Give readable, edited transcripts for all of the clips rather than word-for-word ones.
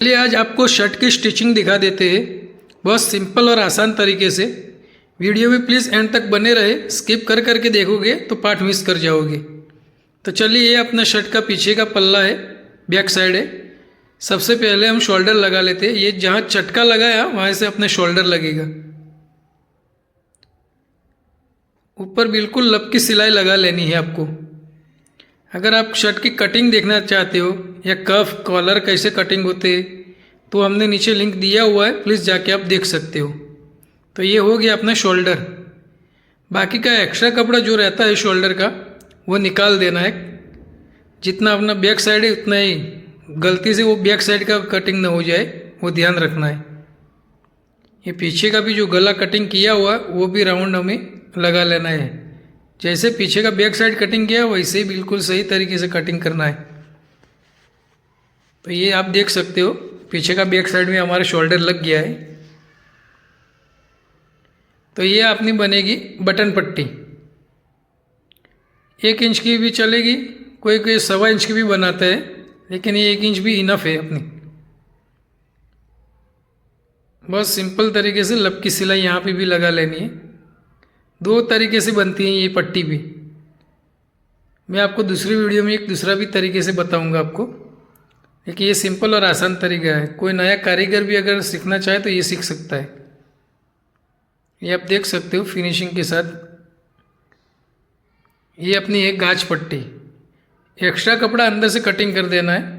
चलिए आज आपको शर्ट की स्टिचिंग दिखा देते हैं बहुत सिंपल और आसान तरीके से। वीडियो में प्लीज़ एंड तक बने रहे, स्किप कर करके देखोगे तो पार्ट मिस कर जाओगे। तो चलिए ये अपना शर्ट का पीछे का पल्ला है, बैक साइड है। सबसे पहले हम शोल्डर लगा लेते हैं। ये जहाँ चटका लगाया वहाँ से अपने शोल्डर लगेगा। ऊपर बिल्कुल लब की सिलाई लगा लेनी है आपको। अगर आप शर्ट की कटिंग देखना चाहते हो या कफ कॉलर कैसे कटिंग होते तो हमने नीचे लिंक दिया हुआ है, प्लीज़ जाके आप देख सकते हो। तो ये हो गया अपना शोल्डर। बाकी का एक्स्ट्रा कपड़ा जो रहता है शोल्डर का वो निकाल देना है। जितना अपना बैक साइड है उतना ही, गलती से वो बैक साइड का कटिंग ना हो जाए वो ध्यान रखना है। ये पीछे का भी जो गला कटिंग किया हुआ वो भी राउंड हमें लगा लेना है। जैसे पीछे का बैक साइड कटिंग किया वैसे ही बिल्कुल सही तरीके से कटिंग करना है। तो ये आप देख सकते हो पीछे का बैक साइड में हमारा शोल्डर लग गया है। तो ये अपनी बनेगी बटन पट्टी। 1 इंच की भी चलेगी, कोई कोई 1.25 इंच की भी बनाता है, लेकिन ये 1 इंच भी इनफ है अपनी। बहुत सिंपल तरीके से लब की सिलाई यहाँ पे भी लगा लेनी है। 2 तरीके से बनती है ये पट्टी भी। मैं आपको दूसरी वीडियो में एक दूसरा भी तरीके से बताऊंगा आपको, लेकिन ये सिंपल और आसान तरीका है। कोई नया कारीगर भी अगर सीखना चाहे तो ये सीख सकता है। ये आप देख सकते हो फिनिशिंग के साथ। ये अपनी एक गाज पट्टी। एक्स्ट्रा कपड़ा अंदर से कटिंग कर देना है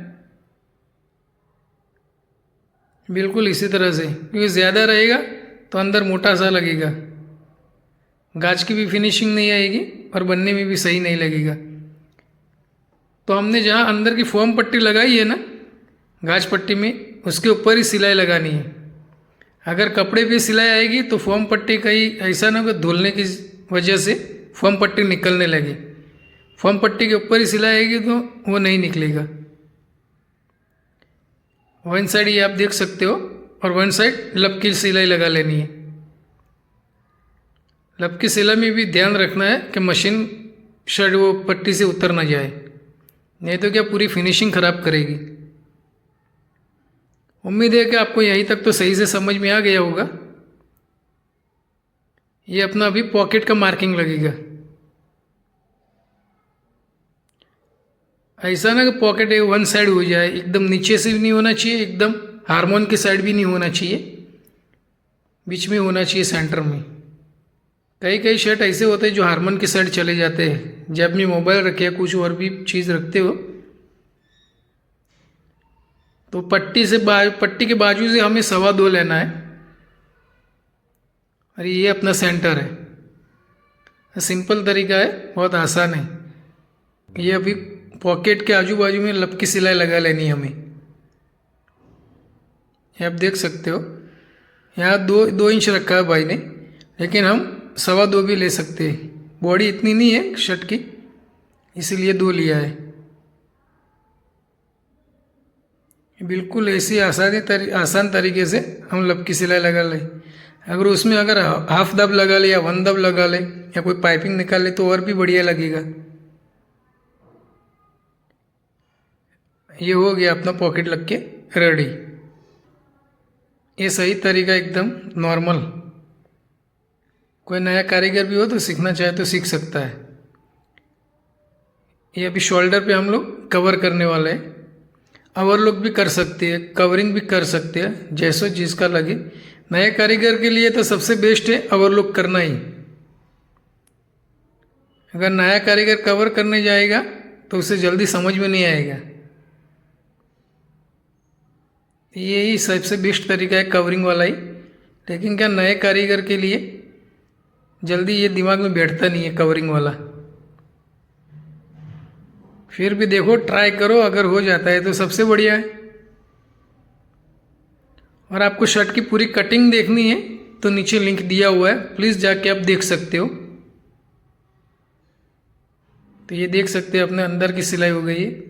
बिल्कुल इसी तरह से, क्योंकि ज़्यादा रहेगा तो अंदर मोटा सा लगेगा, गाज की भी फिनिशिंग नहीं आएगी और बनने में भी सही नहीं लगेगा। तो हमने जहाँ अंदर की फोम पट्टी लगाई है ना गाज पट्टी में, उसके ऊपर ही सिलाई लगानी है। अगर कपड़े पे सिलाई आएगी तो फोम पट्टी कहीं ऐसा ना हो धुलने की वजह से फोम पट्टी निकलने लगे। फोम पट्टी के ऊपर ही सिलाई आएगी तो वो नहीं निकलेगा। वन साइड ये आप देख सकते हो और वन साइड लब की सिलाई लगा लेनी है। लब की सिलाई में भी ध्यान रखना है कि मशीन शर्ट वो पट्टी से उतर ना जाए, नहीं तो क्या पूरी फिनिशिंग खराब करेगी। उम्मीद है कि आपको यहीं तक तो सही से समझ में आ गया होगा। ये अपना अभी पॉकेट का मार्किंग लगेगा। ऐसा ना कि पॉकेट एक वन साइड हो जाए, एकदम नीचे से भी नहीं होना चाहिए, एकदम हारमोन की साइड भी नहीं होना चाहिए, बीच में होना चाहिए सेंटर में। कई कई शर्ट ऐसे होते हैं जो हारमोन की साइड चले जाते हैं। जब में मोबाइल रखे या कुछ और भी चीज़ रखते हो तो पट्टी के बाजू से हमें 2.25 लेना है और ये अपना सेंटर है। सिंपल तरीका है, बहुत आसान है। ये अभी पॉकेट के आजू बाजू में लब की सिलाई लगा लेनी है हमें। ये आप देख सकते हो यहाँ 2 इंच रखा है भाई ने, लेकिन हम 2.25 भी ले सकते हैं। बॉडी इतनी नहीं है शर्ट की, इसीलिए 2 लिया है। बिल्कुल ऐसी आसान तरीके से हम लब की सिलाई लगा लें। अगर उसमें अगर हाफ दब लगा ले या 1 दब लगा ले या कोई पाइपिंग निकाल ले तो और भी बढ़िया लगेगा। ये हो गया अपना पॉकेट लग के रेडी। ये सही तरीका एकदम नॉर्मल, कोई नया कारीगर भी हो तो सीखना चाहे तो सीख सकता है। ये अभी शोल्डर पे हम लोग कवर करने वाले हैं। ओवरलुक भी कर सकते हैं, कवरिंग भी कर सकते हैं, जैसो जिसका लगे। नए कारीगर के लिए तो सबसे बेस्ट है ओवरलुक करना ही। अगर नया कारीगर कवर करने जाएगा तो उसे जल्दी समझ में नहीं आएगा। यही सबसे बेस्ट तरीका है कवरिंग वाला ही, लेकिन क्या नए कारीगर के लिए जल्दी ये दिमाग में बैठता नहीं है कवरिंग वाला। फिर भी देखो, ट्राई करो, अगर हो जाता है तो सबसे बढ़िया है। और आपको शर्ट की पूरी कटिंग देखनी है तो नीचे लिंक दिया हुआ है, प्लीज़ जाके आप देख सकते हो। तो ये देख सकते हैं अपने अंदर की सिलाई हो गई है।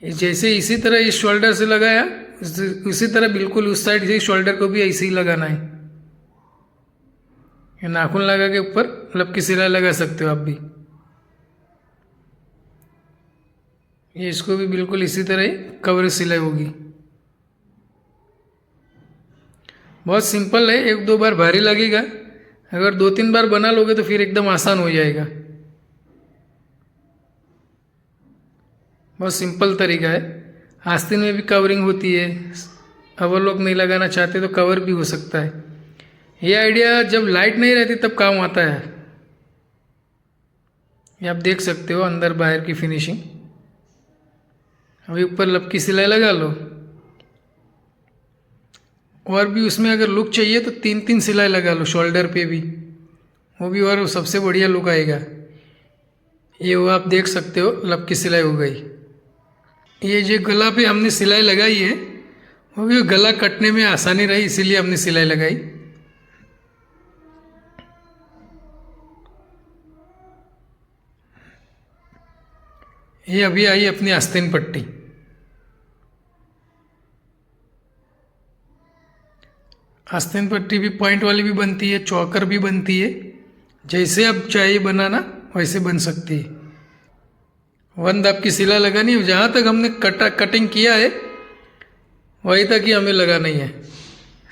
जैसे इसी तरह इस शोल्डर से लगाया उसी तरह बिल्कुल उस साइड से शोल्डर को भी ऐसे ही लगाना है। नाखून लगा के ऊपर लब की सिलाई लगा सकते हो आप भी। ये इसको भी बिल्कुल इसी तरह ही कवर सिलाई होगी। बहुत सिंपल है, एक दो बार भारी लगेगा, अगर दो तीन बार बना लोगे तो फिर एकदम आसान हो जाएगा। बहुत सिंपल तरीका है। आस्तीन में भी कवरिंग होती है, अगर लोग नहीं लगाना चाहते तो कवर भी हो सकता है। ये आइडिया जब लाइट नहीं रहती तब काम आता है। ये आप देख सकते हो अंदर बाहर की फिनिशिंग। अभी ऊपर लपकी सिलाई लगा लो, और भी उसमें अगर लुक चाहिए तो तीन तीन सिलाई लगा लो शोल्डर पे भी, वो भी और सबसे बढ़िया लुक आएगा। ये वो आप देख सकते हो लपकी सिलाई हो गई। ये जो गला पे हमने सिलाई लगाई है वो भी गला कटने में आसानी रही, इसीलिए हमने सिलाई लगाई। ये अभी आई अपनी आस्तीन पट्टी। आस्तीन पट्टी भी पॉइंट वाली भी बनती है, चौकर भी बनती है, जैसे आप चाहिए बनाना वैसे बन सकती है। वन दाब की सिलाई लगानी है, जहाँ तक हमने कटिंग किया है वहीं तक ही हमें लगानी है,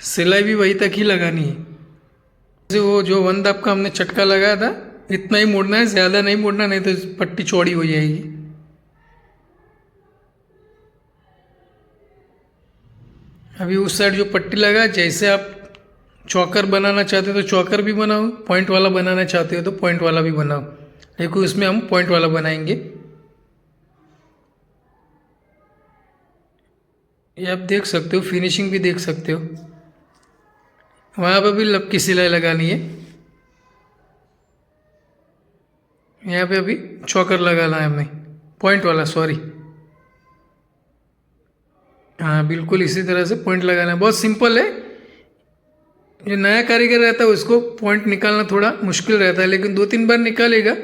सिलाई भी वहीं तक ही लगानी है। जैसे वो जो वन दाब का हमने चटका लगाया था इतना ही मोड़ना है, ज़्यादा नहीं मोड़ना, नहीं तो पट्टी चौड़ी हो जाएगी। अभी उस साइड जो पट्टी लगा, जैसे आप चौकर बनाना चाहते हो तो चौकर भी बनाओ, पॉइंट वाला बनाना चाहते हो तो पॉइंट वाला भी बनाओ, लेकिन उसमें हम पॉइंट वाला बनाएंगे। ये आप देख सकते हो, फिनिशिंग भी देख सकते हो। वहाँ पर भी लपकी सिलाई लगानी है, यहाँ पे अभी चौकर लगाना है हमें, पॉइंट वाला, सॉरी। हाँ बिल्कुल इसी तरह से पॉइंट लगाना है, बहुत सिंपल है। जो नया कारीगर रहता है उसको पॉइंट निकालना थोड़ा मुश्किल रहता है, लेकिन दो तीन बार निकालेगा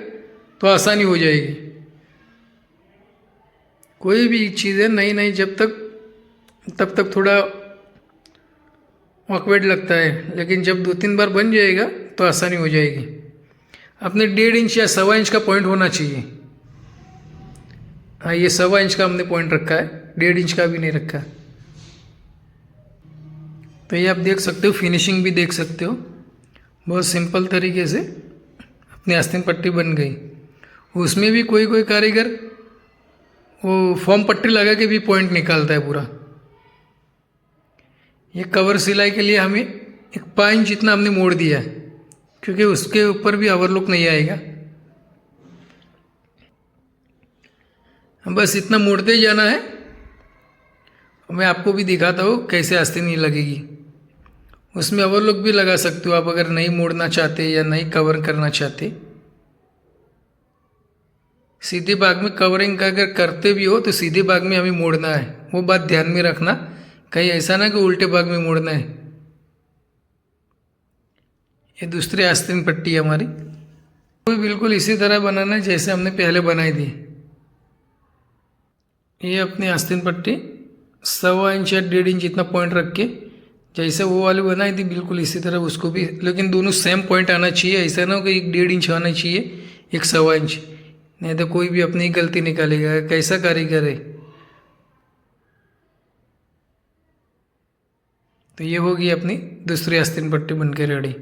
तो आसानी हो जाएगी। कोई भी चीज़ है नई नई जब तक, तब तक थोड़ा ऑकवर्ड लगता है, लेकिन जब दो तीन बार बन जाएगा तो आसानी हो जाएगी। अपने 1.5 इंच या 1.25 इंच का पॉइंट होना चाहिए। हाँ ये 1.25 इंच का हमने पॉइंट रखा है, 1.5 इंच का भी नहीं रखा। तो ये आप देख सकते हो, फिनिशिंग भी देख सकते हो, बहुत सिंपल तरीके से अपनी आस्तीन पट्टी बन गई। उसमें भी कोई कोई कारीगर वो फॉर्म पट्टी लगा के भी पॉइंट निकालता है पूरा। ये कवर सिलाई के लिए हमें एक 5 इंच जितना हमने मोड़ दिया है, क्योंकि उसके ऊपर भी ओवरलुक नहीं आएगा। बस इतना मोड़ते ही जाना है। मैं आपको भी दिखाता हूँ कैसे आस्तीन नहीं लगेगी। उसमें ओवरलुक भी लगा सकते हो आप, अगर नहीं मोड़ना चाहते या नहीं कवर करना चाहते। सीधे भाग में कवरिंग का अगर करते भी हो तो सीधे भाग में हमें मोड़ना है, वो बात ध्यान में रखना, कहीं ऐसा ना कि उल्टे भाग में मोड़ना है। ये दूसरी आस्तीन पट्टी है हमारी, वो भी बिल्कुल इसी तरह बनाना है जैसे हमने पहले बनाई थी। ये अपनी आस्तीन पट्टी 1.25 इंच या 1.5 इंच इतना पॉइंट रख के जैसे वो वाली बनाई थी बिल्कुल इसी तरह उसको भी, लेकिन दोनों सेम पॉइंट आना चाहिए। ऐसा ना हो कि एक 1.5 इंच आना चाहिए, एक 1.25 इंच, नहीं तो कोई भी अपनी गलती निकालेगा, कैसा कारीगर है। तो ये होगी अपनी दूसरी आस्तीन पट्टी बनके रेडी।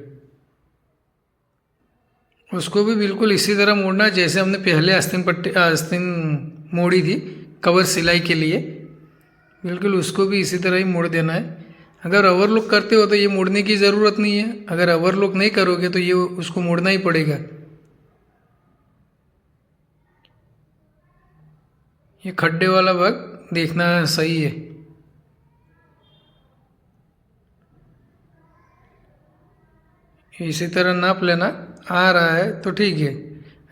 उसको भी बिल्कुल इसी तरह मोड़ना जैसे हमने पहले आस्तीन मोड़ी थी कवर सिलाई के लिए, बिल्कुल उसको भी इसी तरह ही मोड़ देना है। अगर ओवरलुक करते हो तो ये मोड़ने की ज़रूरत नहीं है, अगर ओवरलुक नहीं करोगे तो ये उसको मोड़ना ही पड़ेगा। ये खड्डे वाला भाग देखना सही है। इसी तरह नाप लेना, आ रहा है तो ठीक है,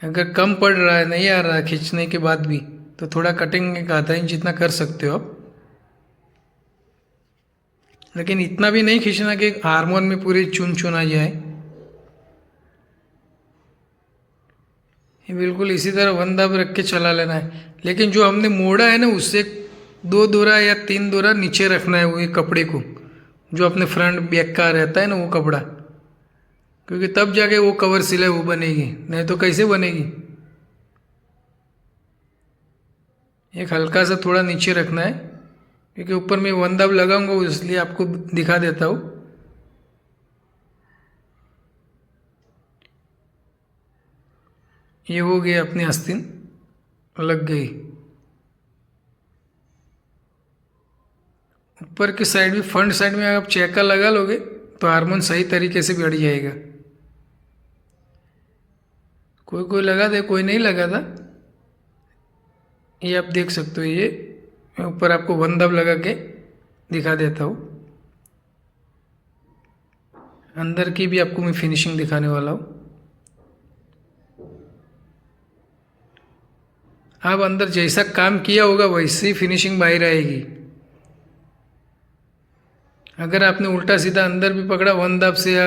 अगर कम पड़ रहा है, नहीं आ रहा है खींचने के बाद भी, तो थोड़ा कटिंग एक आधा इंच जितना कर सकते हो आप, लेकिन इतना भी नहीं खींचना कि हारमोन में पूरी चुन चुन आ जाए। ये बिल्कुल इसी तरह वन दाब रख के चला लेना है, लेकिन जो हमने मोड़ा है ना उससे 2 दोरा या 3 दोरा नीचे रखना है, वो ये कपड़े को, जो अपने फ्रंट बैक का रहता है ना वो कपड़ा, क्योंकि तब जाके वो कवर सिलाई वो बनेगी, नहीं तो कैसे बनेगी। एक हल्का सा थोड़ा नीचे रखना है, क्योंकि ऊपर में वन दाब लगाऊंगा इसलिए आपको दिखा देता हूँ। ये हो गई अपनी आस्तीन लग गई। ऊपर की साइड भी, फ्रंट साइड में आप चेका लगा लोगे तो हारमोन सही तरीके से बैठ जाएगा। कोई कोई लगा दे, कोई नहीं लगा था। ये आप देख सकते हो। ये मैं ऊपर आपको 1 दब लगा के दिखा देता हूँ। अंदर की भी आपको मैं फिनिशिंग दिखाने वाला हूँ। आप अंदर जैसा काम किया होगा वैसे ही फिनिशिंग बाहर आएगी। अगर आपने उल्टा सीधा अंदर भी पकड़ा 1 दाब से या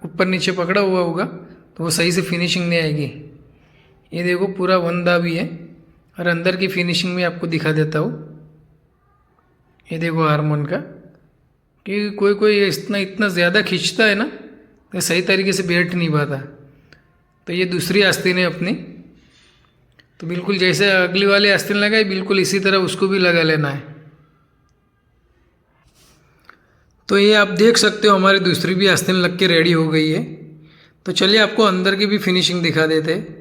ऊपर नीचे पकड़ा हुआ होगा तो वो सही से फिनिशिंग नहीं आएगी। ये देखो पूरा 1 दाब ही है। और अंदर की फिनिशिंग में आपको दिखा देता हूँ। ये देखो हारमोन का कि कोई कोई इतना ज़्यादा खींचता है ना तो सही तरीके से बैठ नहीं पाता। तो ये दूसरी आस्तीन है अपनी। तो बिल्कुल जैसे अगली वाली आस्तीन लगाई बिल्कुल इसी तरह उसको भी लगा लेना है। तो ये आप देख सकते हो हमारी दूसरी भी आस्तीन लग के रेडी हो गई है। तो चलिए आपको अंदर की भी फिनिशिंग दिखा देते हैं।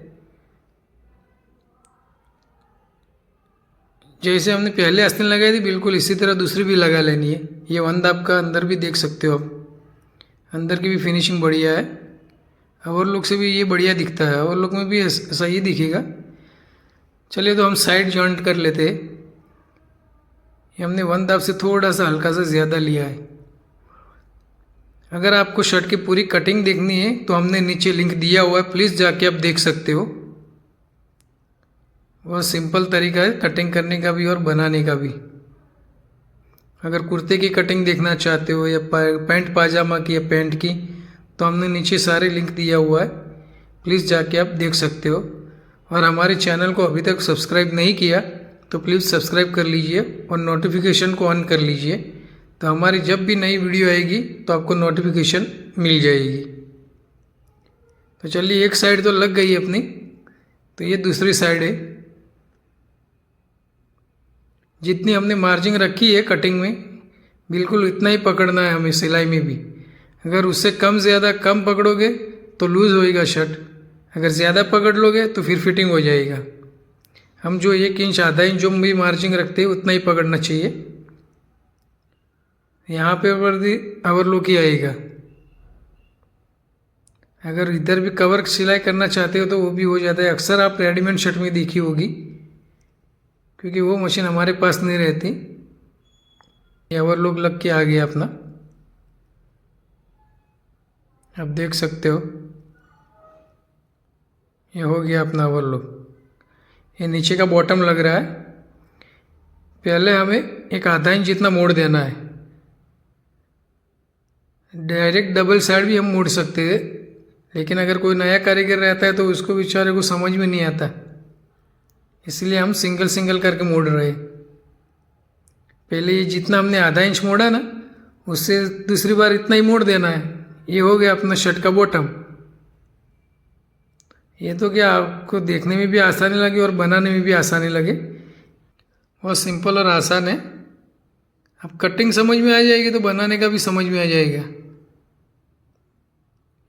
जैसे हमने पहले आस्तीन लगाई थी बिल्कुल इसी तरह दूसरी भी लगा लेनी है। ये 1 दाब का अंदर भी देख सकते हो आप। अंदर की भी फिनिशिंग बढ़िया है। और लोग से भी ये बढ़िया दिखता है, और लोग में भी सही दिखेगा। चलिए तो हम साइड जॉइंट कर लेते हैं। ये हमने 1 दाब से थोड़ा सा हल्का सा ज़्यादा लिया है। अगर आपको शर्ट की पूरी कटिंग देखनी है तो हमने नीचे लिंक दिया हुआ है, प्लीज़ जाके आप देख सकते हो। वह सिंपल तरीका है कटिंग करने का भी और बनाने का भी। अगर कुर्ते की कटिंग देखना चाहते हो या पैंट पाजामा की या पैंट की तो हमने नीचे सारे लिंक दिया हुआ है, प्लीज़ जाके आप देख सकते हो। और हमारे चैनल को अभी तक सब्सक्राइब नहीं किया तो प्लीज़ सब्सक्राइब कर लीजिए और नोटिफिकेशन को ऑन कर लीजिए। तो हमारी जब भी नई वीडियो आएगी तो आपको नोटिफिकेशन मिल जाएगी। तो चलिए एक साइड तो लग गई अपनी, तो ये दूसरी साइड है। जितनी हमने मार्जिन रखी है कटिंग में बिल्कुल इतना ही पकड़ना है हमें सिलाई में भी। अगर उससे कम ज़्यादा कम पकड़ोगे तो लूज़ होएगा शर्ट, अगर ज़्यादा पकड़ लोगे तो फिर फिटिंग हो जाएगा। हम जो 1 इंच आधा इंच जो भी मार्जिन रखते हैं उतना ही पकड़ना चाहिए। यहाँ पे ओवरलॉक ही आएगा। अगर इधर भी कवर सिलाई करना चाहते हो तो वो भी हो जाता है। अक्सर आप रेडीमेड शर्ट में देखी होगी, क्योंकि वो मशीन हमारे पास नहीं रहती। ये ओवरलॉक लग के आ गया अपना, आप देख सकते हो। ये हो गया अपना ओवरलॉक। ये नीचे का बॉटम लग रहा है। पहले हमें एक आधा इंच जितना मोड़ देना है। डायरेक्ट डबल साइड भी हम मोड़ सकते हैं, लेकिन अगर कोई नया कारीगर रहता है तो उसको बेचारे को समझ में नहीं आता, इसलिए हम सिंगल सिंगल करके मोड़ रहे हैं। पहले ये जितना हमने आधा इंच मोड़ा ना उससे दूसरी बार इतना ही मोड़ देना है। ये हो गया अपना शर्ट का बॉटम। ये तो क्या आपको देखने में भी आसानी लगे और बनाने में भी आसानी लगे, बहुत सिंपल और आसान है। अब कटिंग समझ में आ जाएगी तो बनाने का भी समझ में आ जाएगा।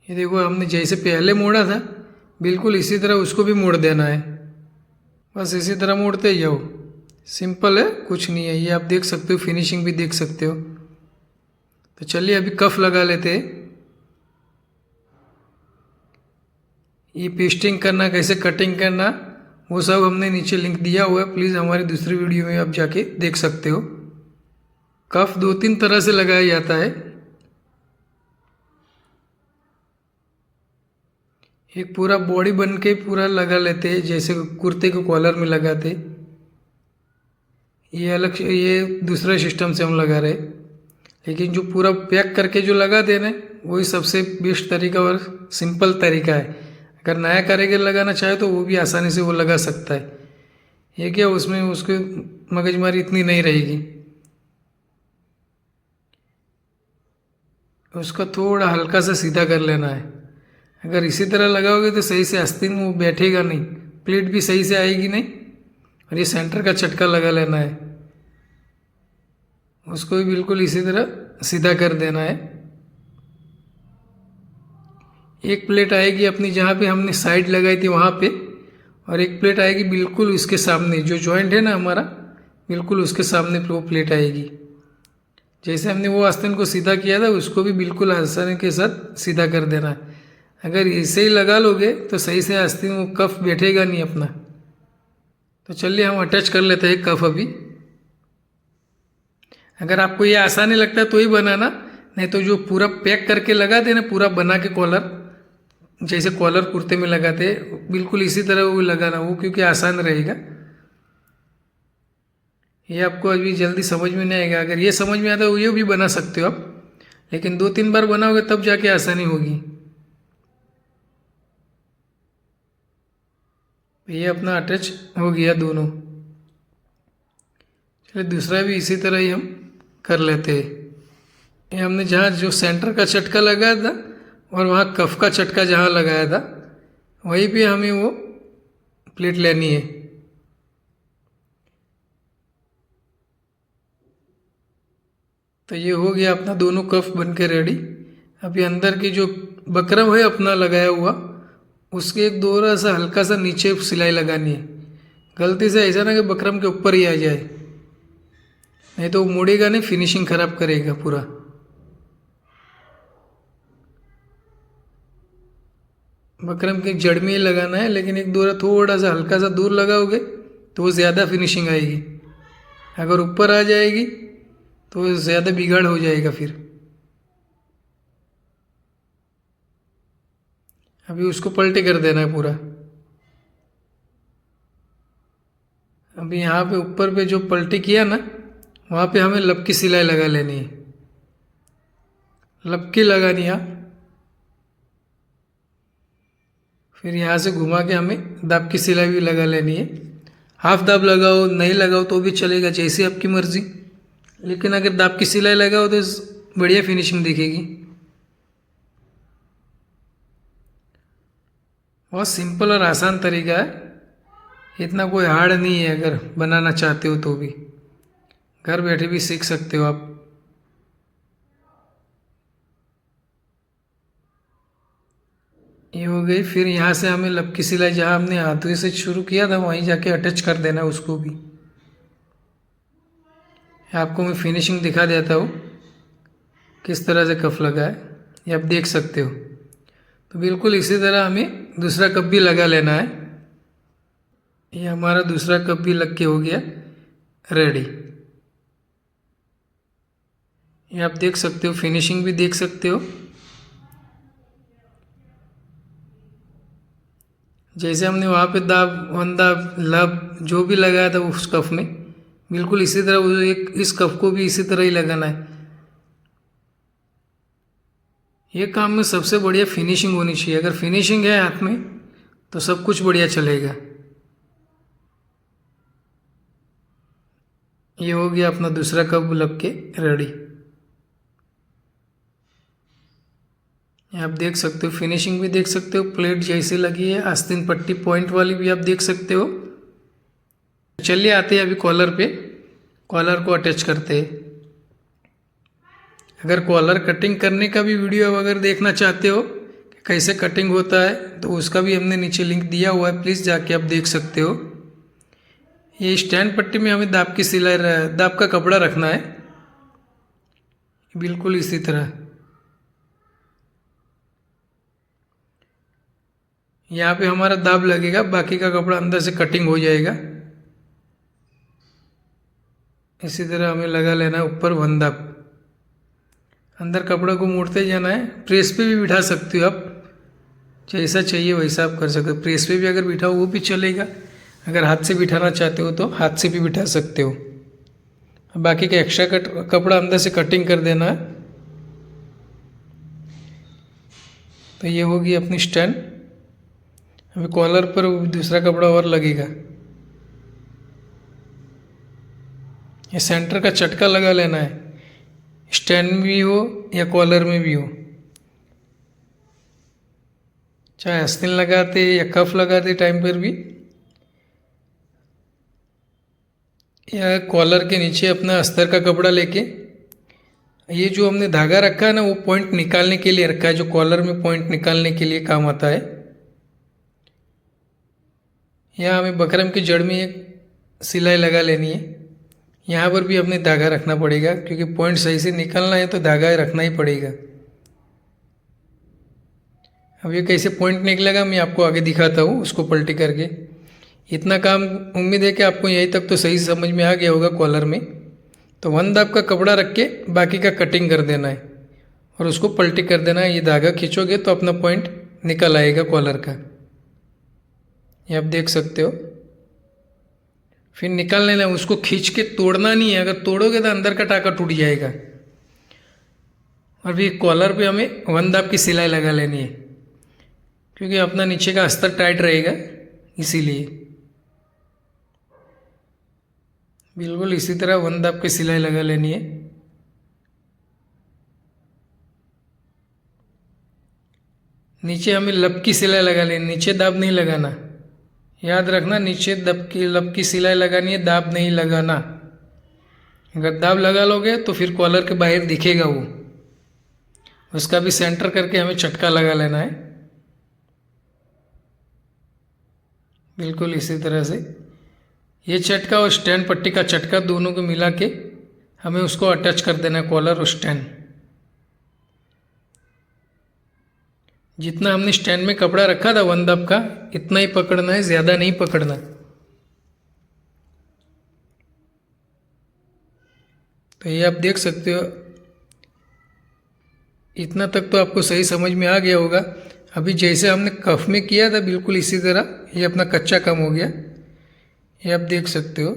ये देखो हमने जैसे पहले मोड़ा था बिल्कुल इसी तरह उसको भी मोड़ देना है। बस इसी तरह मोड़ते जाओ, सिंपल है, कुछ नहीं है। ये आप देख सकते हो, फिनिशिंग भी देख सकते हो। तो चलिए अभी कफ लगा लेते हैं। ये पेस्टिंग करना, कैसे कटिंग करना, वो सब हमने नीचे लिंक दिया हुआ है, प्लीज़ हमारी दूसरी वीडियो में आप जाके देख सकते हो। कफ 2-3 तरह से लगाया जाता है। एक पूरा बॉडी बन के पूरा लगा लेते हैं, जैसे कुर्ते को कॉलर में लगाते। ये अलग, ये दूसरा सिस्टम से हम लगा रहे। लेकिन जो पूरा पैक करके जो लगा देना वही सबसे बेस्ट तरीका और सिंपल तरीका है। अगर नया कारीगर लगाना चाहे तो वो भी आसानी से वो लगा सकता है। ये क्या, उसमें उसको मगजमारी इतनी नहीं रहेगी। उसको थोड़ा हल्का सा सीधा कर लेना है। अगर इसी तरह लगाओगे तो सही से आस्तीन वो बैठेगा नहीं, प्लेट भी सही से आएगी नहीं। और ये सेंटर का चटका लगा लेना है, उसको भी बिल्कुल इसी तरह सीधा कर देना है। एक प्लेट आएगी अपनी जहाँ पे हमने साइड लगाई थी वहाँ पे, और एक प्लेट आएगी बिल्कुल उसके सामने, जो जॉइंट है ना हमारा, बिल्कुल उसके सामने वो प्लेट आएगी। जैसे हमने वो आस्तीन को सीधा किया था, उसको भी बिल्कुल आसानी के साथ सीधा कर देना है। अगर इसे ही लगा लोगे तो सही से आस्तीन वो कफ बैठेगा नहीं अपना। तो चलिए हम अटैच कर लेते हैं कफ अभी। अगर आपको ये आसानी लगता है तो ही बनाना, नहीं तो जो पूरा पैक करके लगाते हैं ना, पूरा बना के कॉलर, जैसे कॉलर कुर्ते में लगाते बिल्कुल इसी तरह वो लगाना, वो क्योंकि आसान रहेगा। ये आपको अभी जल्दी समझ में नहीं आएगा। अगर ये समझ में आता है ये भी बना सकते हो आप, लेकिन 2-3 बार बनाओगे तब जाके आसानी होगी। ये अपना अटैच हो गया दोनों। चलिए दूसरा भी इसी तरह ही हम कर लेते हैं। ये हमने जहाँ जो सेंटर का चटका लगाया था और वहाँ कफ का चटका जहाँ लगाया था, वहीं पे हमें वो प्लेट लेनी है। तो ये हो गया अपना दोनों कफ बन के रेडी। अभी अंदर की जो बकरम है अपना लगाया हुआ, उसके एक थोड़ा सा हल्का सा नीचे सिलाई लगानी है। गलती से ऐसा ना कि बकरम के ऊपर ही आ जाए, नहीं तो वो मुड़ेगा नहीं, फिनिशिंग खराब करेगा पूरा। बकरम के जड़ में ही लगाना है, लेकिन एक थोड़ा सा हल्का सा दूर लगाओगे तो वो ज़्यादा फिनिशिंग आएगी। अगर ऊपर आ जाएगी तो ज़्यादा बिगाड़ हो जाएगा फिर। अभी उसको पलटी कर देना है पूरा। अभी यहाँ पे ऊपर पे जो पलटी किया ना, वहाँ पे हमें लब की सिलाई लगा लेनी है। लब की लगानी है, फिर यहाँ से घुमा के हमें दाब की सिलाई भी लगा लेनी है। हाफ दाब लगाओ, नहीं लगाओ तो भी चलेगा, जैसी आपकी मर्जी। लेकिन अगर दाब की सिलाई लगाओ तो बढ़िया फिनिशिंग दिखेगी। बहुत सिंपल और आसान तरीका है, इतना कोई हार्ड नहीं है। अगर बनाना चाहते हो तो भी घर बैठे भी सीख सकते हो आप। ये हो गई। फिर यहाँ से हमें लब की सिलाई जहाँ हमने हाथों से शुरू किया था वहीं जाके अटैच कर देना है उसको भी। आपको मैं फिनिशिंग दिखा देता हूँ किस तरह से कफ लगा है, ये आप देख सकते हो। तो बिल्कुल इसी तरह हमें दूसरा कप भी लगा लेना है। ये हमारा दूसरा कप भी लग के हो गया रेडी। ये आप देख सकते हो, फिनिशिंग भी देख सकते हो। जैसे हमने वहाँ पे दाब, वन दाब, लब जो भी लगाया था उस कफ में, बिल्कुल इसी तरह वो एक इस कफ को भी इसी तरह ही लगाना है। ये काम में सबसे बढ़िया फिनिशिंग होनी चाहिए। अगर फिनिशिंग है हाथ में तो सब कुछ बढ़िया चलेगा। ये हो गया अपना दूसरा कप लब के रेडी। आप देख सकते हो, फिनिशिंग भी देख सकते हो, प्लेट जैसे लगी है, आस्तीन पट्टी पॉइंट वाली भी आप देख सकते हो। चलिए आते हैं अभी कॉलर पे, कॉलर को अटैच करते हैं। अगर कॉलर कटिंग करने का भी वीडियो अगर देखना चाहते हो कि कैसे कटिंग होता है, तो उसका भी हमने नीचे लिंक दिया हुआ है, प्लीज़ जाके आप देख सकते हो। ये स्टैंड पट्टी में हमें दाब की सिलाई, दाब का कपड़ा रखना है बिल्कुल इसी तरह। यहाँ पे हमारा दाब लगेगा, बाकी का कपड़ा अंदर से कटिंग हो जाएगा। इसी तरह हमें लगा लेना है ऊपर वन दाब। अंदर कपड़े को मोड़ते जाना है। प्रेस पे भी बिठा सकते हो आप, जैसा चाहिए वैसा आप कर सकते हो। प्रेस पे भी अगर बिठाओ वो भी चलेगा, अगर हाथ से बिठाना चाहते हो तो हाथ से भी बिठा सकते हो। बाकी का एक्स्ट्रा कपड़ा अंदर से कटिंग कर देना है। तो ये होगी अपनी स्टैंड। अभी कॉलर पर दूसरा कपड़ा और लगेगा। ये सेंटर का चटका लगा लेना है, स्टैंड में भी हो या कॉलर में भी हो। चाहे आस्तीन लगाते या कफ लगाते टाइम पर भी, या कॉलर के नीचे अपना अस्तर का कपड़ा लेके, ये जो हमने धागा रखा है ना, वो पॉइंट निकालने के लिए रखा है, जो कॉलर में पॉइंट निकालने के लिए काम आता है। यहाँ हमें बकरम की जड़ में एक सिलाई लगा लेनी है। यहाँ पर भी अपने धागा रखना पड़ेगा, क्योंकि पॉइंट सही से निकलना है तो धागा रखना ही पड़ेगा। अब ये कैसे पॉइंट निकलेगा मैं आपको आगे दिखाता हूँ उसको पलटी करके। इतना काम उम्मीद है कि आपको यहीं तक तो सही समझ में आ गया होगा कॉलर में। तो 1 दाब का कपड़ा रख के बाकी का कटिंग कर देना है और उसको पलटी कर देना है। ये धागा खींचोगे तो अपना पॉइंट निकल आएगा कॉलर का, ये आप देख सकते हो। फिर निकाल लेना, उसको खींच के तोड़ना नहीं है, अगर तोड़ोगे तो अंदर का टाका टूट जाएगा। और फिर कॉलर पे हमें 1 दाब की सिलाई लगा लेनी है, क्योंकि अपना नीचे का अस्तर टाइट रहेगा, इसीलिए बिल्कुल इसी तरह 1 दाब की सिलाई लगा लेनी है। नीचे हमें लब की सिलाई लगा लेनी, नीचे दाब नहीं लगाना, याद रखना। नीचे लब की सिलाई लगानी है, दाब नहीं लगाना। अगर दाब लगा लोगे तो फिर कॉलर के बाहर दिखेगा वो, उसका भी सेंटर करके हमें चटका लगा लेना है, बिल्कुल इसी तरह से। ये चटका और स्टैंड पट्टी का चटका दोनों को मिला के हमें उसको अटैच कर देना है, कॉलर और स्टैंड। जितना हमने स्टैंड में कपड़ा रखा था 1 दाब का, इतना ही पकड़ना है, ज़्यादा नहीं पकड़ना। तो ये आप देख सकते हो, इतना तक तो आपको सही समझ में आ गया होगा। अभी जैसे हमने कफ में किया था बिल्कुल इसी तरह ये अपना कच्चा काम हो गया, ये आप देख सकते हो।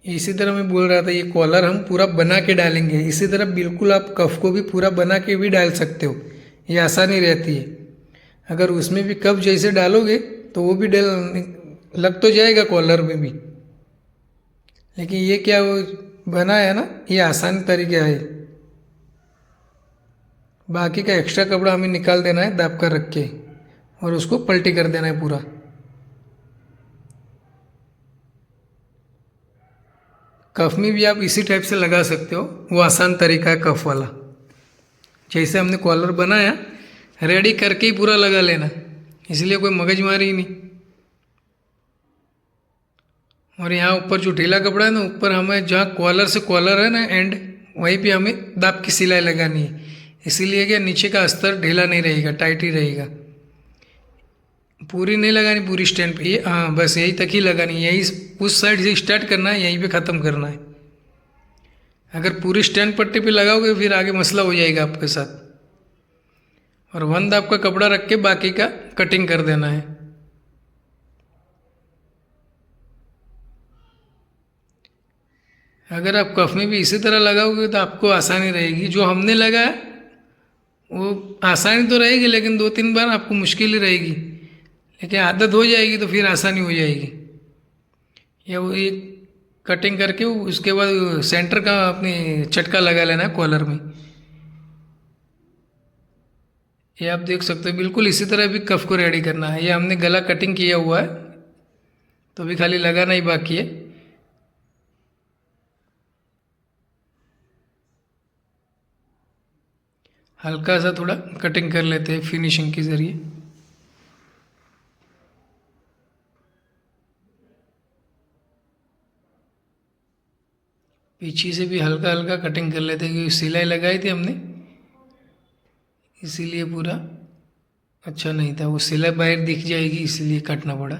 इसी तरह मैं बोल रहा था, ये कॉलर हम पूरा बना के डालेंगे। इसी तरह बिल्कुल आप कफ को भी पूरा बना के भी डाल सकते हो, ये आसानी रहती है। अगर उसमें भी कफ जैसे डालोगे तो वो भी लग तो जाएगा कॉलर में भी, लेकिन ये क्या वो बना है ना, ये आसान तरीका है। बाकी का एक्स्ट्रा कपड़ा हमें निकाल देना है दाब कर रख के, और उसको पलटी कर देना है पूरा। कफ में भी आप इसी टाइप से लगा सकते हो, वो आसान तरीका है कफ वाला। जैसे हमने कॉलर बनाया रेडी करके ही पूरा लगा लेना, इसलिए कोई मगजमारी ही नहीं। और यहाँ ऊपर जो ढीला कपड़ा है ना, ऊपर हमें जहाँ कॉलर से कॉलर है ना एंड, वहीं पे हमें दाब की सिलाई लगानी है, इसीलिए कि नीचे का अस्तर ढीला नहीं रहेगा, टाइट ही रहेगा। पूरी नहीं लगानी, पूरी स्टैंड पे, ये हाँ बस यही तक ही लगानी, यही उस साइड से स्टार्ट करना है, यहीं पे ख़त्म करना है। अगर पूरी स्टैंड पट्टी पे लगाओगे फिर आगे मसला हो जाएगा आपके साथ। और 1 दाब का कपड़ा रख के बाकी का कटिंग कर देना है। अगर आप कफ में भी इसी तरह लगाओगे तो आपको आसानी रहेगी। जो हमने लगाया वो आसानी तो रहेगी, लेकिन 2-3 बार आपको मुश्किल ही रहेगी, लेकिन आदत हो जाएगी तो फिर आसानी हो जाएगी। या वो एक कटिंग करके उसके बाद सेंटर का अपने चटका लगा लेना है कॉलर में। ये आप देख सकते हो, बिल्कुल इसी तरह भी कफ को रेडी करना है। ये हमने गला कटिंग किया हुआ है, तो अभी खाली लगाना ही बाकी है। हल्का सा थोड़ा कटिंग कर लेते हैं फिनिशिंग के ज़रिए। पीछे से भी हल्का हल्का कटिंग कर लेते हैं, क्योंकि सिलाई लगाई थी हमने, इसीलिए पूरा अच्छा नहीं था। वो सिलाई बाहर दिख जाएगी, इसीलिए काटना पड़ा।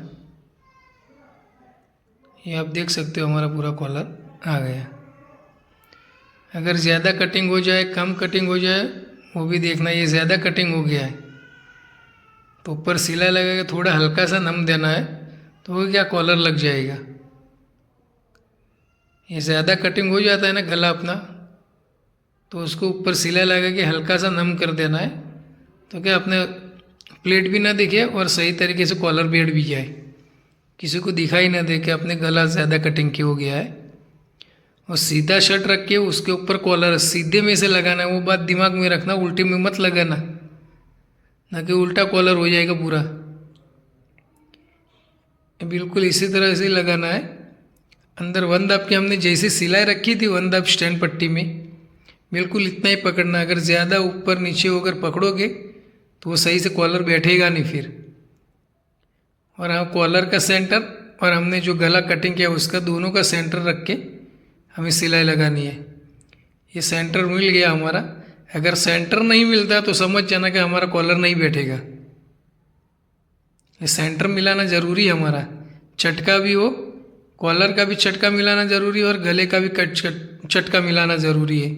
ये आप देख सकते हो हमारा पूरा कॉलर आ गया। अगर ज़्यादा कटिंग हो जाए, कम कटिंग हो जाए, वो भी देखना। ये ज़्यादा कटिंग हो गया है तो ऊपर सिलाई लगा के थोड़ा हल्का सा नम देना है, तो वो क्या कॉलर लग जाएगा। ये ज़्यादा कटिंग हो जाता है ना गला अपना, तो उसको ऊपर सिलाई लगा के हल्का सा नम कर देना है, तो क्या अपने प्लेट भी ना दिखे और सही तरीके से कॉलर बैठ भी जाए, किसी को दिखाई ना दे कि अपने गला ज़्यादा कटिंग के हो गया है। और सीधा शर्ट रख के उसके ऊपर कॉलर सीधे में से लगाना है, वो बात दिमाग में रखना, उल्टे में मत लगाना, ना कि उल्टा कॉलर हो जाएगा पूरा। बिल्कुल इसी तरह से लगाना है। अंदर 1 दाब की हमने जैसे सिलाई रखी थी 1 दाब स्टैंड पट्टी में, बिल्कुल इतना ही पकड़ना। अगर ज़्यादा ऊपर नीचे होकर पकड़ोगे तो वो सही से कॉलर बैठेगा नहीं फिर। और हाँ, कॉलर का सेंटर और हमने जो गला कटिंग किया उसका दोनों का सेंटर रख के हमें सिलाई लगानी है। ये सेंटर मिल गया हमारा। अगर सेंटर नहीं मिलता तो समझ जाना कि हमारा कॉलर नहीं बैठेगा। ये सेंटर मिलाना ज़रूरी है हमारा। चटका भी हो, कॉलर का भी चटका मिलाना ज़रूरी है और गले का भी चटका मिलाना ज़रूरी है।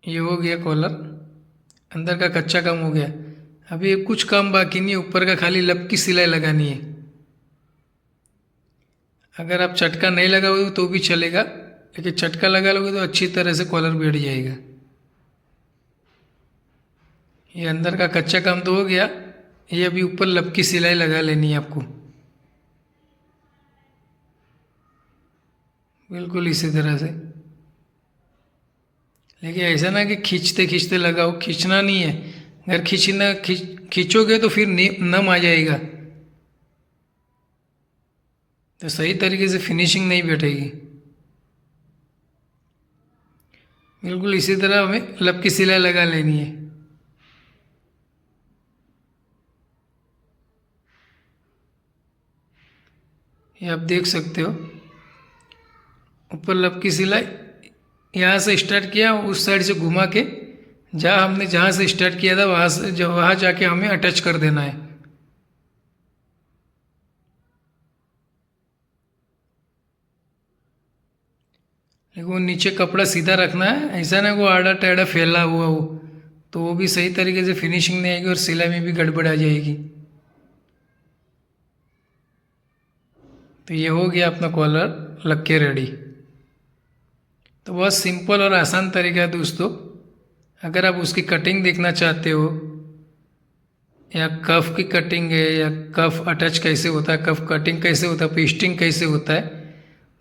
ये हो गया कॉलर, अंदर का कच्चा काम हो गया। अभी कुछ काम बाकी नहीं है, ऊपर का खाली लब की सिलाई लगानी है। अगर आप चटका नहीं लगाओगे तो भी चलेगा, लेकिन चटका लगा लोगे तो अच्छी तरह से कॉलर बैठ जाएगा। ये अंदर का कच्चा काम तो हो गया, ये अभी ऊपर लब की सिलाई लगा लेनी है आपको, बिल्कुल इसी तरह से। लेकिन ऐसा ना कि खींचते खींचते लगाओ, खींचना नहीं है। अगर खींचोगे तो फिर नम आ जाएगा, तो सही तरीके से फिनिशिंग नहीं बैठेगी। बिल्कुल इसी तरह हमें लब की सिलाई लगा लेनी है। ये आप देख सकते हो, ऊपर लब की सिलाई यहाँ से स्टार्ट किया, उस साइड से घुमा के जहाँ से स्टार्ट किया था वहाँ जाके हमें अटैच कर देना है। लेकिन वो नीचे कपड़ा सीधा रखना है, ऐसा ना वो आड़ा टेढ़ा फैला हुआ हो, तो वो भी सही तरीके से फिनिशिंग नहीं आएगी और सिलाई में भी गड़बड़ आ जाएगी। तो ये हो गया अपना कॉलर लग के रेडी। तो बहुत सिंपल और आसान तरीका है दोस्तों। अगर आप उसकी कटिंग देखना चाहते हो, या कफ की कटिंग है, या कफ अटैच कैसे होता है, कफ कटिंग कैसे होता है, पेस्टिंग कैसे होता है,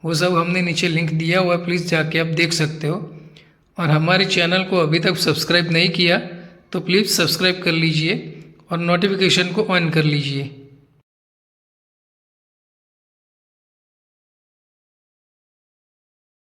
वो सब हमने नीचे लिंक दिया हुआ है, प्लीज़ जाके आप देख सकते हो। और हमारे चैनल को अभी तक सब्सक्राइब नहीं किया तो प्लीज़ सब्सक्राइब कर लीजिए और नोटिफिकेशन को ऑन कर लीजिए।